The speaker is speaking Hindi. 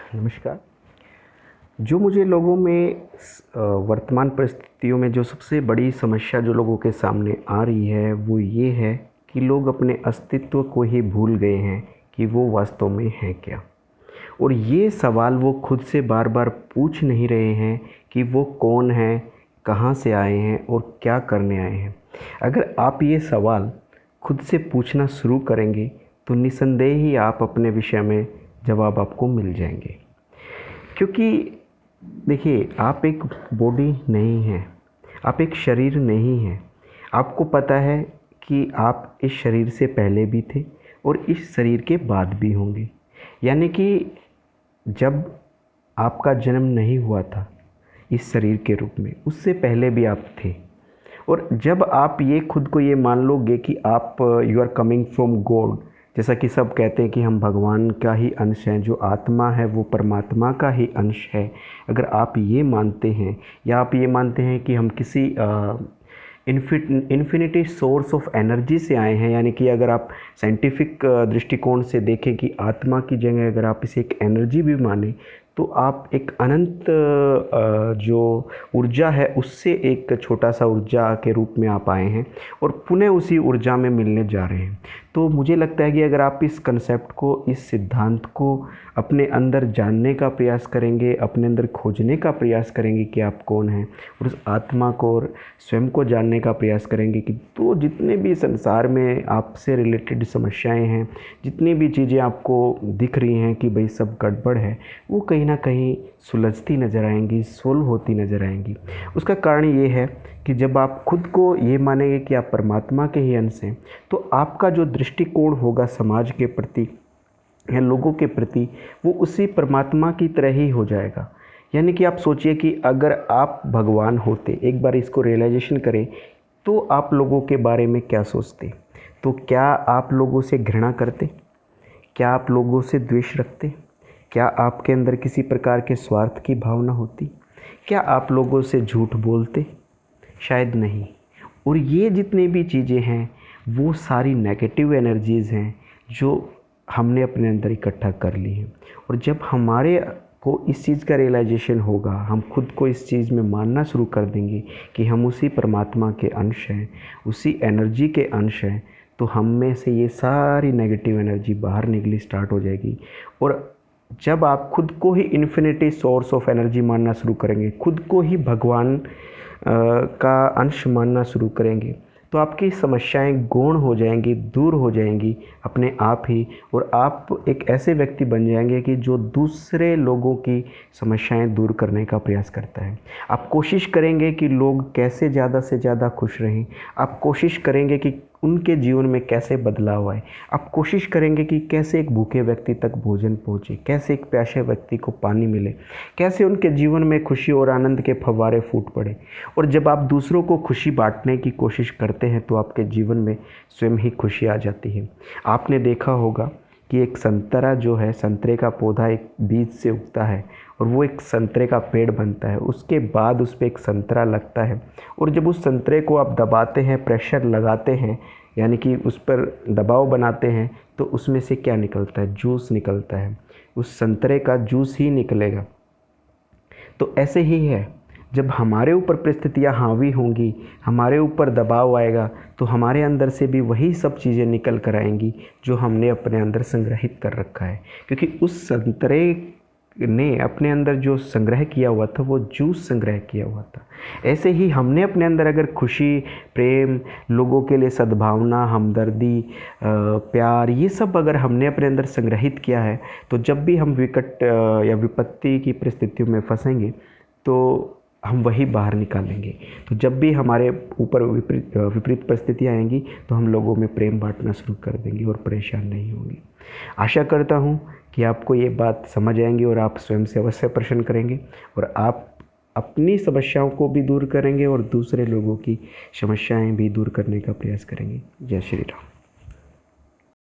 नमस्कार। जो मुझे लोगों में वर्तमान परिस्थितियों में जो सबसे बड़ी समस्या जो लोगों के सामने आ रही है वो ये है कि लोग अपने अस्तित्व को ही भूल गए हैं कि वो वास्तव में हैं क्या। और ये सवाल वो खुद से बार बार पूछ नहीं रहे हैं कि वो कौन हैं, कहाँ से आए हैं और क्या करने आए हैं। अगर आप ये सवाल खुद से पूछना शुरू करेंगे तो निस्संदेह ही आप अपने विषय में जवाब आपको मिल जाएंगे। क्योंकि देखिए, आप एक बॉडी नहीं हैं, आप एक शरीर नहीं हैं। आपको पता है कि आप इस शरीर से पहले भी थे और इस शरीर के बाद भी होंगे। यानी कि जब आपका जन्म नहीं हुआ था इस शरीर के रूप में, उससे पहले भी आप थे। और जब आप ये खुद को ये मान लोगे कि आप you are coming from God, जैसा कि सब कहते हैं कि हम भगवान का ही अंश हैं, जो आत्मा है वो परमात्मा का ही अंश है। अगर आप ये मानते हैं या आप ये मानते हैं कि हम किसी इन्फिनिटी सोर्स ऑफ एनर्जी से आए हैं, यानी कि अगर आप साइंटिफिक दृष्टिकोण से देखें कि आत्मा की जगह अगर आप इसे एक एनर्जी भी माने तो आप एक अनंत जो ऊर्जा है उससे एक छोटा सा ऊर्जा के रूप में आप आए हैं और पुनः उसी ऊर्जा में मिलने जा रहे हैं। तो मुझे लगता है कि अगर आप इस कंसेप्ट को, इस सिद्धांत को अपने अंदर जानने का प्रयास करेंगे, अपने अंदर खोजने का प्रयास करेंगे कि आप कौन हैं, और उस आत्मा को और स्वयं को जानने का प्रयास करेंगे कि तो जितने भी संसार में आपसे रिलेटेड समस्याएं हैं, जितनी भी चीज़ें आपको दिख रही हैं कि भाई सब गड़बड़ है, वो कहीं ना कहीं सुलझती नज़र आएंगी, सोल्व होती नज़र आएंगी। उसका कारण ये है कि जब आप खुद को ये मानेंगे कि आप परमात्मा के ही अंश हैं, तो आपका जो दृष्टिकोण होगा समाज के प्रति या लोगों के प्रति, वो उसी परमात्मा की तरह ही हो जाएगा। यानी कि आप सोचिए कि अगर आप भगवान होते, एक बार इसको रियलाइजेशन करें, तो आप लोगों के बारे में क्या सोचते? तो क्या आप लोगों से घृणा करते? क्या आप लोगों से द्वेष रखते? क्या आपके अंदर किसी प्रकार के स्वार्थ की भावना होती? क्या आप लोगों से झूठ बोलते? शायद नहीं। और ये जितनी भी चीज़ें हैं वो सारी नेगेटिव एनर्जीज़ हैं जो हमने अपने अंदर इकट्ठा कर ली हैं। और जब हमारे को इस चीज़ का रियलाइजेशन होगा, हम खुद को इस चीज़ में मानना शुरू कर देंगे कि हम उसी परमात्मा के अंश हैं, उसी एनर्जी के अंश हैं, तो हम में से ये सारी नेगेटिव एनर्जी बाहर निकली स्टार्ट हो जाएगी। और जब आप खुद को ही इन्फिनिटी सोर्स ऑफ एनर्जी मानना शुरू करेंगे, खुद को ही भगवान का अंश मानना शुरू करेंगे, तो आपकी समस्याएं गौण हो जाएंगी, दूर हो जाएंगी अपने आप ही। और आप एक ऐसे व्यक्ति बन जाएंगे कि जो दूसरे लोगों की समस्याएं दूर करने का प्रयास करता है। आप कोशिश करेंगे कि लोग कैसे ज़्यादा से ज़्यादा खुश रहें। आप कोशिश करेंगे कि उनके जीवन में कैसे बदलाव आए। आप कोशिश करेंगे कि कैसे एक भूखे व्यक्ति तक भोजन पहुंचे, कैसे एक प्यासे व्यक्ति को पानी मिले, कैसे उनके जीवन में खुशी और आनंद के फव्वारे फूट पड़े। और जब आप दूसरों को खुशी बांटने की कोशिश करते हैं तो आपके जीवन में स्वयं ही खुशी आ जाती है। आपने देखा होगा कि एक संतरा जो है, संतरे का पौधा एक बीज से उगता है और वो एक संतरे का पेड़ बनता है। उसके बाद उस पर एक संतरा लगता है और जब उस संतरे को आप दबाते हैं, प्रेशर लगाते हैं, यानी कि उस पर दबाव बनाते हैं, तो उसमें से क्या निकलता है? जूस निकलता है। उस संतरे का जूस ही निकलेगा। तो ऐसे ही है, जब हमारे ऊपर परिस्थितियाँ हावी होंगी, हमारे ऊपर दबाव आएगा, तो हमारे अंदर से भी वही सब चीज़ें निकल कर आएंगी जो हमने अपने अंदर संग्रहित कर रखा है। क्योंकि उस संतरे ने अपने अंदर जो संग्रह किया हुआ था वो जूस संग्रह किया हुआ था। ऐसे ही हमने अपने अंदर अगर खुशी, प्रेम, लोगों के लिए सद्भावना, हमदर्दी, प्यार, ये सब अगर हमने अपने अंदर संग्रहित किया है, तो जब भी हम विकट या विपत्ति की परिस्थितियों में फंसेंगे तो हम वही बाहर निकालेंगे। तो जब भी हमारे ऊपर विपरीत परिस्थितियाँ आएंगी तो हम लोगों में प्रेम बांटना शुरू कर देंगे और परेशान नहीं होंगे। आशा करता हूँ कि आपको ये बात समझ आएंगी और आप स्वयं से अवश्य प्रश्न करेंगे और आप अपनी समस्याओं को भी दूर करेंगे और दूसरे लोगों की समस्याएं भी दूर करने का प्रयास करेंगे। जय श्री राम।